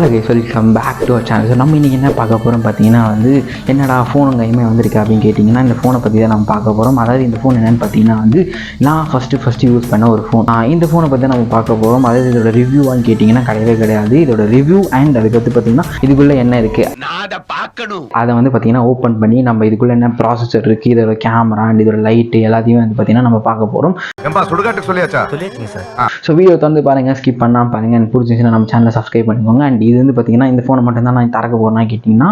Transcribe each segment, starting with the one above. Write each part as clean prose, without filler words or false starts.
Welcome back to our channel. So நம்ம இன்றைக்கி என்ன பார்க்க போகிறோம் பார்த்தீங்கன்னா வந்து என்னடா ஃபோன் கையுமே வந்திருக்கு அப்படின்னு கேட்டிங்கன்னா இந்த ஃபோனை பற்றி தான் நம்ம பார்க்க போகிறோம். அதாவது இந்த ஃபோன் என்னென்னு பார்த்தீங்கன்னா வந்து நான் ஃபஸ்ட்டு யூஸ் பண்ண ஒரு ஃபோன். இந்த ஃபோனை பற்றி தான் நம்ம பார்க்க போகிறோம். அதாவது இதோட ரிவ்யூவான்னு கேட்டிங்கன்னா கிடையவே கிடையாது. இதோட ரிவ்யூ அண்ட் அதுக்கு வந்து பார்த்தீங்கன்னா இதுக்குள்ளே என்ன இருக்குது அதை பார்க்கணும். அதை வந்து பார்த்தீங்கன்னா ஓப்பன் பண்ணி நம்ம இதுக்குள்ளே என்ன ப்ராசஸர் இருக்குது, இதோட கேமரா அண்ட் இதோட லைட்டு எல்லாத்தையும் வந்து பார்த்தீங்கன்னா நம்ம பார்க்க போகிறோம். ஸோ வீடியோ வந்து பாருங்கள், ஸ்கிப் பண்ணாமல் பாருங்கள். எனக்கு பிடிச்சிச்சுன்னா நம்ம சேனலை சப்ஸ்கிரைப் பண்ணிக்கோங்க. அண்ட் இது வந்து பார்த்தீங்கன்னா இந்த ஃபோனை மட்டும் தான் நான் திறக்க போகிறேன்னா கேட்டிங்கன்னா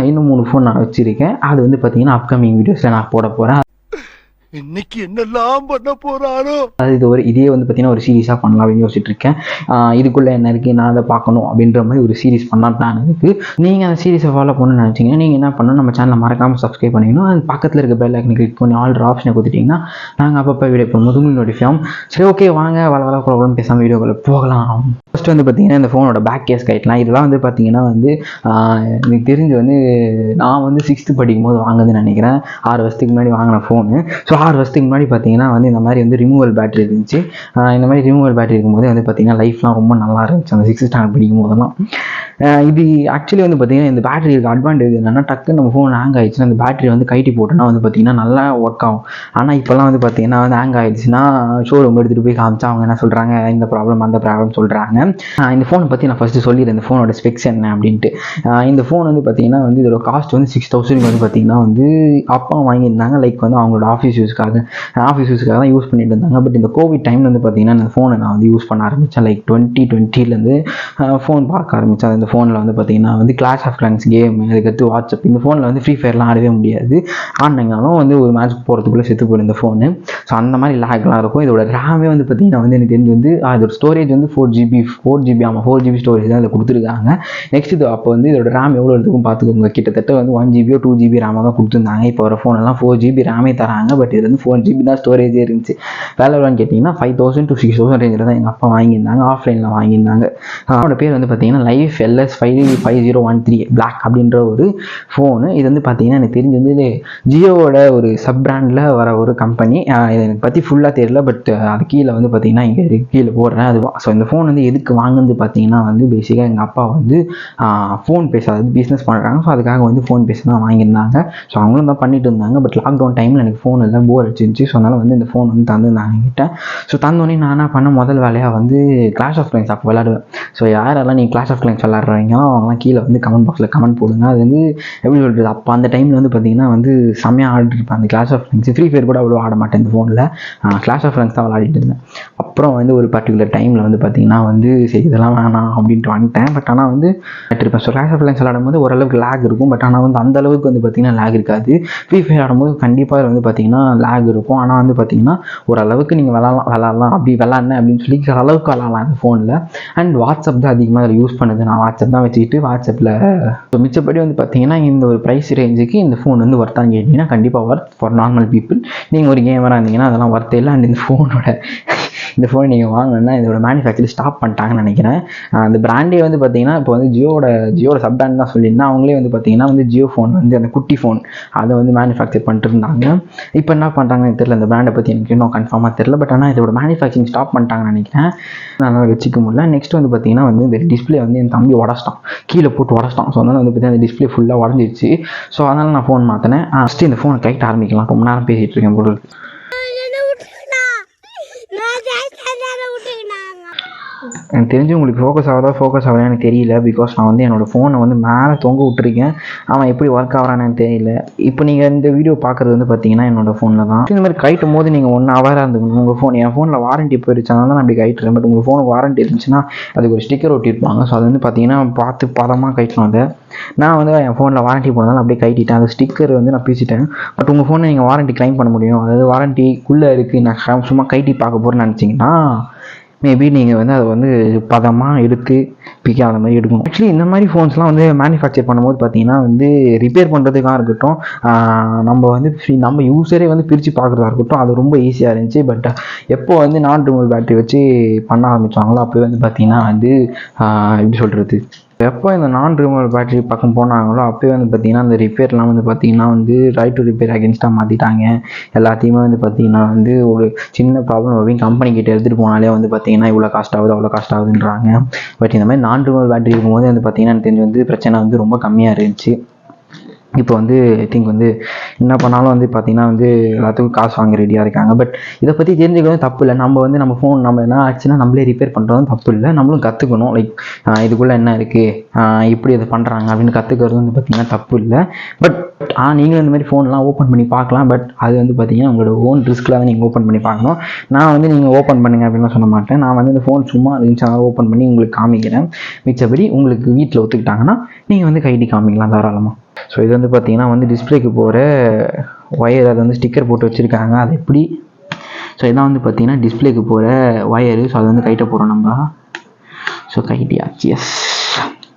இன்னும் 3 ஃபோன் நான் வச்சுருக்கேன். அது வந்து பார்த்தீங்கன்னா அப்கமிங் வீடியோஸில் நான் போட போகிறேன். இன்னைக்கு என்னெல்லாம் பண்ண போறாரோ. அது இதே வந்து பார்த்தீங்கன்னா ஒரு சீரீஸாக பண்ணலாம் அப்படின்னு யோசிச்சுட்டு இருக்கேன். இதுக்குள்ளே என்ன இருக்குது, நான் அதை பார்க்கணும் அப்படின்ற மாதிரி ஒரு சீரீஸ் பண்ணலாம் பிளான் இருக்குது. நீங்கள் அந்த சீரீஸை ஃபாலோ பண்ணணும்னு நினச்சிங்கன்னா நீங்கள் என்ன பண்ணணும், நம்ம சேனலை மறக்காமல் சப்ஸ்கிரைப் பண்ணிக்கணும். அது பக்கத்தில் இருக்க பெல் ஐக்கனை கிளிக் பண்ணி ஆல் ஆப்ஷனை கொடுத்துட்டிங்கன்னா நாங்கள் அப்பப்போ வீடியோ போகும்போது உங்களுக்கு நோட்டிஃபை ஆகும். சரி, ஓகே, வாங்க வள ப்ராப்ளம் பேசாமல் வீடியோக்குள்ளே போகலாம். ஃபஸ்ட்டு வந்து பார்த்தீங்கன்னா இந்த ஃபோனோட பேக் கேஸ் கைட்லாம் இதெல்லாம் வந்து பார்த்தீங்கன்னா வந்து எனக்கு தெரிஞ்சு வந்து நான் வந்து 6th படிக்கும் போது வாங்குதுன்னு நினைக்கிறேன். 6 வருஷத்துக்கு முன்னாடி வாங்கின ஃபோனு. ஸோ 6 வருஷத்துக்கு முன்னாடி பார்த்தீங்கன்னா வந்து இந்த மாதிரி வந்து ரிமூவல் பேட்டரி இருந்துச்சு. இந்த மாதிரி ரிமூவல் பேட்டரி இருக்கும்போது வந்து பார்த்தீங்கன்னா லைஃப்லாம் ரொம்ப நல்லா இருந்துச்சு அந்த 6th ஸ்டாண்டர்ட் படிக்கும் போதெல்லாம். இது ஆக்சுவலி வந்து பார்த்தீங்கன்னா இந்த பேட்டரி இருக்க அட்வான்டேஜ் என்னென்னா டக்குன்னு நம்ம ஃபோன் ஹேங் ஆகிடுச்சுன்னா அந்த பேட்டரி வந்து கைட்டி போட்டோன்னா வந்து பார்த்தீங்கன்னா நல்லா ஒர்க் ஆகும். ஆனால் இப்போல்லாம் வந்து பார்த்தீங்கன்னா வந்து ஹேங் ஆகிடுச்சுன்னா ஷோரூம் எடுத்துகிட்டு போய் காமிச்சா அவங்க என்ன சொல்கிறாங்க, இந்த ப்ராப்ளம் அந்த ப்ராப்ளம் சொல்கிறாங்க. இந்த ஃபோனை பற்றி நான் ஃபஸ்ட்டு சொல்லிடுறேன், இந்த ஃபோனோட ஸ்பெக்ஸ் என்ன அப்படின்ட்டு. இந்த ஃபோன் வந்து பார்த்தீங்கன்னா வந்து இதோட காஸ்ட் வந்து 6000 வந்து பார்த்தீங்கன்னா வந்து அப்பா வாங்கியிருந்தாங்க. லைக் வந்து அவங்களோட ஆஃபீஸ் யூஸ்க்காக தான் யூஸ் பண்ணிட்டு இருந்தாங்க. பட் இந்த கோவிட் டைமில் வந்து பார்த்தீங்கன்னா இந்த ஃபோனை நான் வந்து யூஸ் பண்ண ஆரம்பித்தேன். லைக் 2020 ஃபோன் பார்க்க ஆரம்பித்தேன். இந்த ஃபோனில் வந்து பார்த்தீங்கன்னா வந்து கிளாஷ் ஆஃப் கிளான்ஸ் கேம், அதுக்கடுத்து வாட்ஸ்அப். இந்த ஃபோனில் வந்து ஃப்ரீ ஃபயர்லாம் ஆடவே முடியாது. ஆடினாலும் வந்து ஒரு மேட்ச் போகிறதுக்குள்ளே செத்து போயிடும் இந்த ஃபோனு. ஸோ அந்த மாதிரி லேக்லாம் இருக்கும். இதோட ரேமே வந்து பார்த்தீங்கன்னா வந்து எனக்கு தெரிஞ்சு வந்து அதோட ஸ்டோரேஜ் வந்து 4GB ஆமாம் 4GB ஸ்டோரேஜ் தான் இதில் கொடுத்துருக்காங்க. நெக்ஸ்ட் இது அப்போ வந்து இதோட ரேம் எவ்வளோ இருக்கும் பார்த்துக்கோங்க. கிட்டத்தட்ட வந்து 1GB 2GB ரேமாக தான் கொடுத்துருந்தாங்க. இப்போ வர ஃபோனெல்லாம் 4GB ரேமே தராங்க. பட் இது வந்து 4GB தான் ஸ்டோரேஜே இருந்துச்சு. வேலை எவ்வளோன்னு கேட்டிங்கன்னா 5000 to 6000 ரேஞ்சில் தான் எங்கள் அப்பா வாங்கியிருந்தாங்க. ஆஃப்லைனில் வாங்கியிருந்தாங்க. அவனோட பேர் வந்து பார்த்தீங்கன்னா லைஃப் LS5013 பிளாக் அப்படின்ற ஒரு ஃபோனு. இது வந்து பார்த்தீங்கன்னா எனக்கு தெரிஞ்சு வந்து ஜியோவோட ஒரு சப் பிராண்டில் வர ஒரு கம்பெனி. இதை எனக்கு பற்றி ஃபுல்லாக தெரியல. பட் அது கீழே வந்து பார்த்தீங்கன்னா இங்கே கீழே போடுறேன் அது. ஸோ இந்த ஃபோன் வந்து எதுக்கு வாங்குறது பார்த்தீங்கன்னா வந்து பேசிக்காக எங்கள் அப்பா வந்து ஃபோன் பேசாது பிஸ்னஸ் பண்ணுறாங்க. ஸோ அதுக்காக வந்து ஃபோன் பேச தான் வாங்கியிருந்தாங்க. ஸோ அவங்களும் தான் பண்ணிட்டு இருந்தாங்க. பட் லாக்டவுன் டைமில் எனக்கு ஃபோன் எல்லாம் போர் அடிச்சிருந்துச்சு. ஸோ அதனால் வந்து இந்த ஃபோன் வந்து தந்துருந்தாங்க என்கிட்ட. ஸோ தந்தோடனே நான் என்ன பண்ண முதல் வேலையாக வந்து கிளாஷ் ஆஃப் கிளான்ஸ் அப்போ விளையாடுவேன். ஸோ யாரெல்லாம் நீங்கள் கிளாஷ் ஆஃப் கிளான்ஸ் விளையாடுறீங்களோ அவங்களாம் கீழே வந்து கமெண்ட் பாக்ஸில் கமெண்ட் போடுங்க. அது வந்து எப்படி சொல்கிறது, அப்போ அந்த டைமில் வந்து பார்த்தீங்கன்னா வந்து செம்மையாக ஆடிருப்பேன் அந்த Clash of Clans. Free Fire கூட அவ்வளோ ஆட மாட்டேன் இந்த ஃபோனில். கிளாஷ் ஆஃப் கிளான்ஸ் தான் விளையாடிட்டு இருந்தேன். அப்புறம் வந்து ஒரு பர்டிகுலர் டைமில் வந்து பார்த்தீங்கன்னா வந்து சரி இதெல்லாம் வேணாம் அப்படின்ட்டு வந்துட்டேன். பட் ஆனால் வந்து இருப்பேன். ஸோ கிளாஷ் ஆஃப் கிளான்ஸ் விளையாடும் போது ஓரளவுக்கு லேக் இருக்கும். பட் ஆனால் வந்து அந்த அளவுக்கு வந்து பார்த்தீங்கன்னா லேக் இருக்காது. ஃப்ரீ ஃபயர் ஆடும்போது கண்டிப்பாக வந்து பார்த்தீங்கன்னா லேக் இருக்கும். ஆனால் வந்து பார்த்தீங்கன்னா ஓரளவுக்கு நீங்கள் விளாட்லாம் அப்படி விளாட்னேன் அப்படின்னு சொல்லி அளவுக்கு விளாட்லாம் இந்த ஃபோனில். அண்ட் வாட்ஸ்அப் தான் அதிகமாக அதில் யூஸ் பண்ணுது. நான் வாட்ஸ்அப் தான் வச்சுக்கிட்டு வாட்ஸ்அப்பில் மிச்சப்படி வந்து பார்த்தீங்கன்னா இந்த ஒரு ப்ரைஸ் ரேஞ்சுக்கு இந்த ஃபோன் வந்து ஒர்த்தான்னு கேட்டிங்கன்னா கண்டிப்பாக ஒர்த் ஃபார் நார்மல் பீப்புள். நீங்கள் ஒரு கேமராக இருந்தீங்கன்னா அதெல்லாம் ஒர்த்தே இல்லை. அண்ட் இந்த ஃபோன் நீங்கள் வாங்கினா இதோட மேனுஃபேக்சர் ஸ்டாப் பண்ணிட்டாங்கன்னு நினைக்கிறேன். அந்த பிராண்டே வந்து பார்த்தீங்கன்னா இப்போ வந்து ஜியோட சப் பிராண்ட் தான் சொல்லியிருந்தேன். அவங்களே வந்து பார்த்தீங்கன்னா வந்து ஜியோ ஃபோன் வந்து அந்த குட்டி ஃபோன் அதை வந்து மேனுஃபேக்சர் பண்ணிட்டு இருந்தாங்க. இப்போ என்ன பண்ணுறாங்கன்னு தெரியல. அந்த பிராண்டை பற்றி எனக்கு இன்னும் கன்ஃபார்மாக தெரியல. பட் ஆனால் இதோட மேனுஃபேக்சரிங் ஸ்டாப் பண்ணிட்டாங்கன்னு நினைக்கிறேன். அதனால் வச்சுக்க முடியல. நெக்ஸ்ட் வந்து பார்த்தீங்கன்னா வந்து இந்த டிஸ்பிளே வந்து என் தம்பி உடச்சிட்டான், கீழே போட்டு உடச்சிட்டான். ஸோ அதனால் வந்து பார்த்தீங்கன்னா அந்த டிஸ்பிளே ஃபுல்லாக உடஞ்சிருச்சு. ஸோ அதனால் நான் ஃபோன் மாற்றினேன். ஃபஸ்ட்டு இந்த ஃபோனை கைட்டு ஆரம்பிக்கலாம். ரொம்ப நேரம் பேசிகிட்டு இருக்கேன் போல. எனக்கு தெரிஞ்சு உங்களுக்கு ஃபோக்கஸ் ஆகுதா எனக்கு தெரியல. பிகாஸ் நான் வந்து என்னோடய ஃபோனை வந்து மேலே தொங்க விட்டுருக்கேன். அவன் எப்படி ஒர்க் ஆகிறான்னு தெரியல. இப்போ நீங்கள் இந்த வீடியோ பார்க்குறது வந்து பார்த்தீங்கன்னா என்னோடய ஃபோனில் தான். இந்த மாதிரி கைட்டும் போது நீங்கள் ஒன்று அவராக இருந்துக்கணும். உங்கள் ஃபோன் என் ஃபோனில் வாரண்ட்டி போயிடுச்சனால தான் நான் அப்படி கைட்டுறேன். பட் உங்கள் ஃபோனுக்கு வாரண்ட்டி இருந்துச்சுன்னா அதுக்கு ஒரு ஸ்டிக்கர் ஒட்டியிருப்பாங்க. ஸோ அது வந்து பார்த்தீங்கன்னா பார்த்து பதமாக கைட்டணும். அதை நான் வந்து என் ஃபோனில் வாரண்ட்டி போனதால் அப்படியே கைட்டிட்டேன். அந்த ஸ்டிக்கர் வந்து நான் பேசிட்டேன். பட் உங்கள் ஃபோனை நீங்கள் வாரண்ட்டி கிளைம் பண்ண முடியும். அதாவது வாரண்ட்டிக்குள்ளே இருக்குது, நான் சும்மா கைட்டி பார்க்க போகிறேன்னு நினச்சிங்கன்னா மேபி நீங்கள் வந்து அதை வந்து பதமாக எடுத்து பிக்காத மாதிரி எடுக்கணும். ஆக்சுவலி இந்த மாதிரி ஃபோன்ஸ்லாம் வந்து மேனுஃபேக்சர் பண்ணும்போது பார்த்தீங்கன்னா வந்து ரிப்பேர் பண்ணுறதுக்காக இருக்கட்டும், நம்ம வந்து நம்ம யூஸரே வந்து பிரித்து பார்க்குறதா இருக்கட்டும், அது ரொம்ப ஈஸியாக இருந்துச்சு. பட் எப்போ வந்து நான் ரிமூவல் பேட்டரி வச்சு பண்ண ஆரம்பித்தாங்களோ அப்போ வந்து பார்த்தீங்கன்னா வந்து எப்படி சொல்கிறது, எப்போ இந்த நான் ரிமூவல் பேட்டரி பக்கம் போனாங்களோ அப்போயே வந்து பார்த்திங்கன்னா அந்த ரிப்பேர்லாம் வந்து பார்த்திங்கன்னா வந்து ரைட் டு ரிப்பேர் அகேன்ஸ்டாக மாற்றிட்டாங்க. எல்லாத்தையுமே வந்து பார்த்திங்கன்னா வந்து ஒரு சின்ன ப்ராப்ளம் அப்படின்னு கம்பெனி கிட்ட எடுத்துகிட்டு போனாலே வந்து பார்த்திங்கன்னா இவ்வளோ காஸ்ட் ஆகுது அவ்வளோ காஸ்ட் ஆகுதுன்றாங்க. பட் இந்த மாதிரி நான் ரிமூவல் பேட்டரி இருக்கும்போது வந்து பார்த்திங்கன்னா எனக்கு தெரிஞ்சு வந்து பிரச்சனை வந்து ரொம்ப கம்மியாக இருந்துச்சு. இப்போ வந்து ஐ திங்க் வந்து என்ன பண்ணாலும் வந்து பார்த்திங்கன்னா வந்து எல்லாத்துக்கும் காசு வாங்க ரெடியாக இருக்காங்க. பட் இதை பற்றி தெரிஞ்சுக்கிறது தப்பு இல்லை. நம்ம ஃபோன் நம்ம என்ன ஆச்சுன்னா நம்மளே ரிப்பேர் பண்ணுறதும் தப்பு இல்லை. நம்மளும் கற்றுக்கணும். லைக் இதுக்குள்ளே என்ன இருக்குது இப்படி இதை பண்ணுறாங்க அப்படின்னு கற்றுக்கிறது வந்து பார்த்திங்கன்னா தப்பு இல்லை. பட் நீங்களும் இந்த மாதிரி ஃபோன்லாம் ஓப்பன் பண்ணி பார்க்கலாம். பட் அது வந்து பார்த்திங்கன்னா உங்களோட ஓன் ரிஸ்கில் தான் நீங்கள் ஓப்பன் பண்ணி பார்க்கணும். நான் வந்து நீங்கள் ஓப்பன் பண்ணுங்க அப்படின்னு சொல்ல மாட்டேன். நான் வந்து இந்த ஃபோன் சும்மா இருந்துச்சு ஓப்பன் பண்ணி உங்களுக்கு காமிக்கிறேன். மிச்சபடி உங்களுக்கு வீட்டில் ஒத்துக்கிட்டாங்கன்னா நீங்கள் வந்து கைட்டி காமிக்கலாம் தாராளமாக. ஸோ இது வந்து பார்த்திங்கன்னா வந்து டிஸ்பிளேக்கு போகிற ஒயர், அதை வந்து ஸ்டிக்கர் போட்டு வச்சுருக்காங்க. அது எப்படி ஸோ இதான் வந்து பார்த்திங்கன்னா டிஸ்பிளேக்கு போகிற ஒயரு. ஸோ அதை வந்து கைட்ட போகிறோம் நம்ம. ஸோ கைட்டியாச்சு. எஸ்.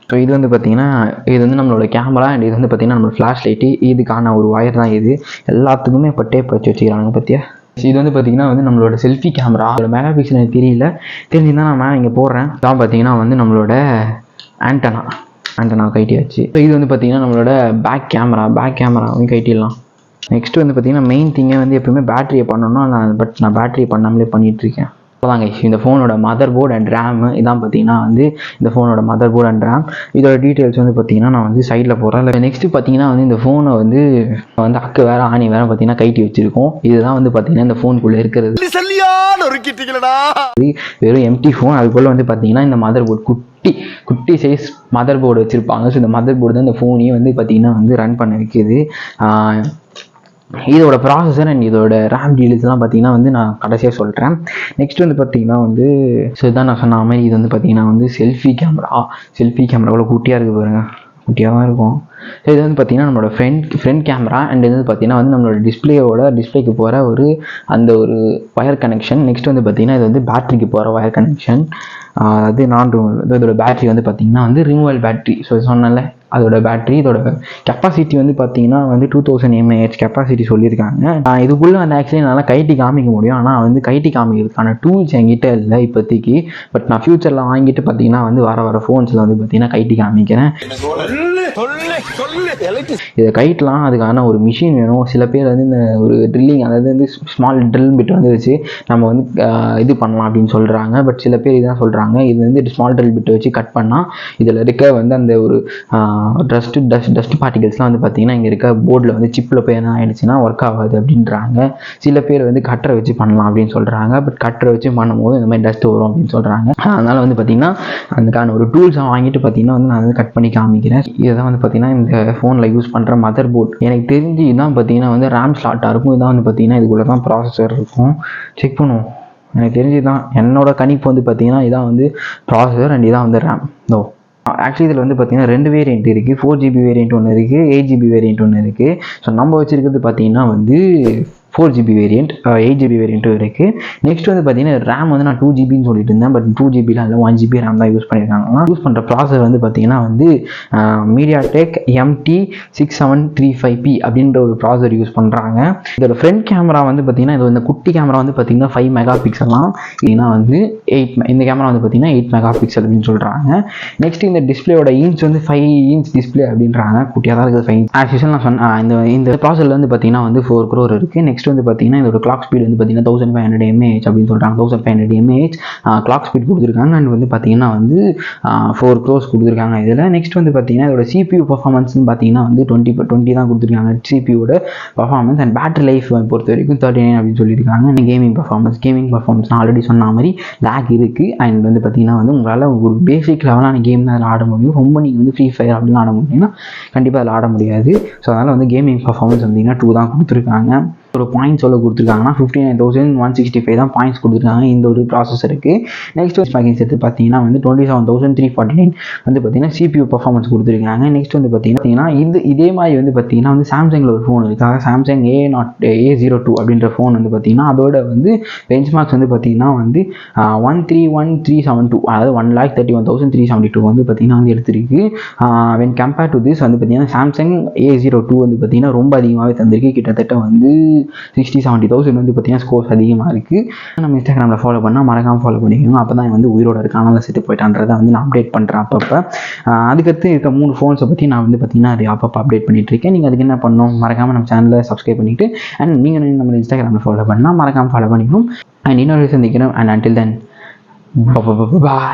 ஸோ இது வந்து பார்த்திங்கன்னா இது வந்து நம்மளோட கேமரா அண்ட் இது வந்து பார்த்திங்கன்னா நம்மளோட ஃப்ளாஷ் லைட்டு. இதுக்கான ஒரு ஒயர் தான் இது. எல்லாத்துக்குமே இப்போ டேப் வச்சு வச்சுக்கிறாங்க பார்த்தியா. இது வந்து பார்த்திங்கன்னா வந்து நம்மளோட செல்ஃபி கேமரா. அதோட மெகா பிக்சல் எனக்கு தெரியல, தெரிஞ்சுதான் நான் மேலே இங்கே போடுறேன். இதான் பார்த்திங்கன்னா வந்து நம்மளோட ஆண்டனா கைட்டியாச்சு. ஸோ இது வந்து பார்த்திங்கன்னா நம்மளோட பேக் கேமராவையும் கைட்டிடலாம். நெக்ஸ்ட் வந்து பார்த்திங்கன்னா மெயின் திங்கே வந்து எப்பவுமே பேட்டரியை பண்ணணும். நான் பேட்டரியை பண்ணாமலே பண்ணிகிட்ருக்கேன். அதாங்க இந்த ஃபோனோட மதர் போர்டு அண்ட் ரேம். இதான் பார்த்தீங்கன்னா வந்து இந்த ஃபோனோட மதர் போர்டு அண்ட் ரேம். இதோட டீட்டெயில்ஸ் வந்து பார்த்தீங்கன்னா நான் வந்து சைடில் போகிறேன். நெக்ஸ்ட்டு பார்த்தீங்கன்னா வந்து இந்த ஃபோனை வந்து அக்கு வேறு ஆணி வேறு பார்த்தீங்கன்னா கைட்டி வச்சுருக்கோம். இதுதான் வந்து பார்த்தீங்கன்னா இந்த ஃபோனுக்குள்ளே இருக்கிறது. வெறும் எம்டி ஃபோன். அதுக்குள்ளே வந்து பார்த்தீங்கன்னா இந்த மதர் போர்டு குட்டி சைஸ் மதர் போர்டு வச்சுருப்பாங்க. ஸோ இந்த மதர் போர்டு தான் இந்த ஃபோனையும் வந்து பார்த்தீங்கன்னா வந்து ரன் பண்ண வைக்கிது. இதோட ப்ராசஸர் அண்ட் இதோட ரேம் டீல்ஸ்லாம் பார்த்தீங்கன்னா வந்து நான் கடைசியாக சொல்கிறேன். நெக்ஸ்ட் வந்து பார்த்தீங்கன்னா வந்து ஸோ இதான் நான் சொன்ன மாதிரி இது வந்து பார்த்தீங்கன்னா வந்து செல்ஃபி கேமராவில் குட்டியாக இருக்குது பாருங்க, குட்டியாக தான் இருக்கும். ஸோ இது வந்து பார்த்திங்கன்னா நம்மளோட ஃப்ரண்ட் கேமரா அண்ட் இது வந்து பார்த்திங்கன்னா வந்து நம்மளோட டிஸ்பிளேக்கு போகிற ஒரு ஒயர் கனெக்ஷன். நெக்ஸ்ட் வந்து பார்த்திங்கன்னா இது வந்து பேட்டரிக்கு போகிற ஒயர் கனெக்ஷன். அது நான் ரிமூவல். இதோட பேட்டரி வந்து பார்த்திங்கன்னா வந்து ரிமூவல் பேட்டரி. ஸோ சொன்னல அதோட பேட்டரி. இதோட கெப்பாசிட்டி வந்து பார்த்திங்கன்னா வந்து 2000 mAh கெப்பாசிட்டி சொல்லியிருக்காங்க. இதுக்குள்ளே வந்து ஆக்சுவலி என்னால் கைட்டி காமிக்க முடியும். ஆனால் வந்து கைட்டி காமிக்கிறதுக்கான டூல்ஸ் என்கிட்ட இல்லை இப்போதைக்கு. பட் நான் ஃப்யூச்சரில் வாங்கிட்டு பார்த்திங்கன்னா வந்து வர ஃபோன்ஸில் வந்து பார்த்திங்கன்னா கைட்டி காமிக்கிறேன். இதை கைட்லாம் அதுக்கான ஒரு மிஷின் வேணும். சில பேர் வந்து இந்த ஒரு ட்ரில்லிங், அதாவது வந்து ஸ்மால் ட்ரில் பிட் வந்து வச்சு நம்ம வந்து இது பண்ணலாம் அப்படின்னு சொல்கிறாங்க. பட் சில பேர் இதான் சொல்கிறாங்க, இது வந்து ஸ்மால் ட்ரில் பிட் வச்சு கட் பண்ணால் இதில் இருக்க வந்து அந்த ஒரு டஸ்ட் பார்ட்டிகல்ஸ்லாம் வந்து பார்த்திங்கன்னா இங்கே இருக்க போர்டில் வந்து சிப்பில் போய் என்ன ஆகிடுச்சுன்னா ஒர்க் ஆகாது அப்படின்றாங்க. சில பேர் வந்து கட்டரை வச்சு பண்ணலாம் அப்படின்னு சொல்கிறாங்க. பட் கட்டரை வச்சு பண்ணும்போது இந்த மாதிரி டஸ்ட் வரும் அப்படின்னு சொல்கிறாங்க. அதனால் வந்து பார்த்திங்கன்னா அதுக்கான ஒரு டூல்ஸை வாங்கிட்டு பார்த்திங்கன்னா வந்து நான் வந்து கட் பண்ணி காமிக்கிறேன். இதான் வந்து பார்த்திங்கன்னா இந்த ஃபோனில் யூஸ் பண்ணுற மதர் போர்ட். எனக்கு தெரிஞ்சு இதான் பார்த்திங்கன்னா வந்து ரேம் ஸ்லாட்டாக இருக்கும். இதான் வந்து பார்த்திங்கன்னா இதுக்குள்ளே தான் ப்ராசஸர் இருக்கும். செக் பண்ணுவோம். எனக்கு தெரிஞ்சு தான் என்னோட கணிப்பு வந்து பார்த்திங்கன்னா இதான் வந்து ப்ராசஸர் அண்ட் இதான் வந்து ரேம். ஆக்சுவலி இதில் வந்து பார்த்திங்கன்னா 2 வேரியண்ட் இருக்குது. 4GB வேரியண்ட் ஒன்று இருக்குது, 8GB வேரியண்ட் ஒன்று இருக்குது. ஸோ நம்ம வச்சுருக்கிறது பார்த்திங்கன்னா வந்து 4GB வேரியண்ட், 8GB வேரியண்ட்டும் இருக்குது. நெக்ஸ்ட் வந்து பார்த்திங்கன்னா ரேம் வந்து நான் 2GBன்னு சொல்லிட்டு இருந்தேன். பட் 2GBலாம் இல்லை, 1GB ரேம் தான் யூஸ் பண்ணியிருக்காங்க. யூஸ் பண்ணுற ப்ராசஸர் வந்து பார்த்திங்கன்னா வந்து MediaTek MT6735P அப்படின்ற ஒரு ப்ராசஸர் யூஸ் பண்ணுறாங்க. இதோட ஃப்ரண்ட் கேமரா வந்து பார்த்திங்கன்னா இது வந்து குட்டி கேமரா வந்து பார்த்திங்கன்னா 5 மெகா பிக்சல்லாம், இல்லைன்னா வந்து இந்த கேமரா வந்து பார்த்திங்கன்னா 8 மெகா பிக்சல் அப்படின்னு சொல்கிறாங்க. நெக்ஸ்ட் இந்த டிஸ்பிளேயோட இன்ச் வந்து 5 inch டிஸ்பிளே அப்படின்றாங்க. குட்டியாக தான் இருக்குது 5 ஆஸ் யூஷுவல். நான் சொன்னேன் இந்த ப்ராசஸரில் வந்து பார்த்திங்கன்னா வந்து 4 crore இருக்குது. நெக்ஸ்ட் வந்து பார்த்திங்கன்னா இதோட கிளாக் ஸ்பீட் வந்து பார்த்திங்கன்னா 1500 mAh அப்படின்னு சொல்கிறாங்க. 1500 mAh கிளாக் ஸ்பீட் கொடுத்துருக்காங்க. அண்ட் வந்து பார்த்திங்கன்னா வந்து 4 crores கொடுத்துருக்காங்க இதில். நெக்ஸ்ட் வந்து பார்த்திங்கன்னா இதோட CPU பர்ஃபார்மன்ஸ்னு பார்த்திங்கன்னா வந்து 20 தான் கொடுத்துருக்காங்க CPUவோட பர்ஃபார்மன்ஸ். அண்ட் பேட்டரி லைஃப் பொறுத்த வரைக்கும் 39 அப்படின்னு சொல்லியிருக்காங்க. கேமிங் பர்ஃபார்மன்ஸ் நான் ஆல்ரெடி சொன்ன மாதிரி லேக் இருக்குது. அண்ட் வந்து பார்த்திங்கன்னா வந்து உங்களால் ஒரு பேசிக் லெவலான கேம் தான் அதில் ஆட முடியும். ரொம்ப நீங்கள் வந்து ஃப்ரீ ஃபயர் அப்படின்னு ஆட முடியும்னா கண்டிப்பாக அதில் ஆட முடியாது. ஸோ அதனால் வந்து கேமிங் பர்ஃபார்மன்ஸ் வந்தீங்கன்னா 2 தான் கொடுத்துருக்காங்க. ஒரு பாயிண்ட்ஸ் எவ்வளோ கொடுத்துருக்காங்கன்னா 59,165 தான் பாயிண்ட்ஸ் கொடுத்துருக்காங்க இந்த ஒரு ப்ராசஸருக்கு. நெக்ஸ்ட் பேக்கிங் சேர்த்து பார்த்தீங்கன்னா வந்து 27,349 வந்து பார்த்தீங்கன்னா CPU பர்ஃபார்மன்ஸ் கொடுத்துருக்காங்க. நெக்ஸ்ட் வந்து பார்த்தீங்கன்னா இதே மாதிரி வந்து பார்த்தீங்கன்னா வந்து சாம்சங்கில் ஒரு ஃபோன் இருக்குது, சாம்சங் A02 அப்படின்ற ஃபோன் வந்து பார்த்தீங்கன்னா அதோட வந்து பெஞ்ச் மார்க்ஸ் வந்து பார்த்தீங்கன்னா வந்து 131,372, அதாவது 1,31,372 வந்து பார்த்தீங்கன்னா வந்து எடுத்திருக்கு. வென் கம்பேர்ட் டு திஸ் வந்து பார்த்தீங்கன்னா சாம்சங் A02 வந்து பார்த்தீங்கன்னா ரொம்ப அதிகமாகவே தந்திருக்கு. கிட்டத்தட்ட வந்து 60,000-70,000 வந்து பார்த்தீங்கன்னா ஸ்கோர்ஸ் அதிகமாக இருக்குது. நம்ம இன்ஸ்டாகிராமில் ஃபாலோ பண்ணால் மறக்காமல் ஃபாலோ பண்ணிக்கணும். அப்போ தான் வந்து உயிரோட இருக்கான செத்து போயிட்டான்றதை வந்து நான் அப்டேட் பண்ணுறேன் அப்பப்போ. அதுக்கடுத்து இருக்க 3 ஃபோன்ஸை பற்றி நான் வந்து பார்த்தீங்கன்னா அது அப்பப்போ அப்டேட் பண்ணிகிட்ருக்கேன். நீங்கள் அதுக்கு என்ன பண்ணணும், மறக்காமல் நம்ம சேனலை சப்ஸ்கிரைப் பண்ணிவிட்டு அண்ட் நீங்கள் நம்ம இன்ஸ்டாகிராமில் ஃபாலோ பண்ணால் மறக்காமல் ஃபாலோ பண்ணிக்கணும். அண்ட் இன்னொரு சந்திக்கிறோம். And until then, bye.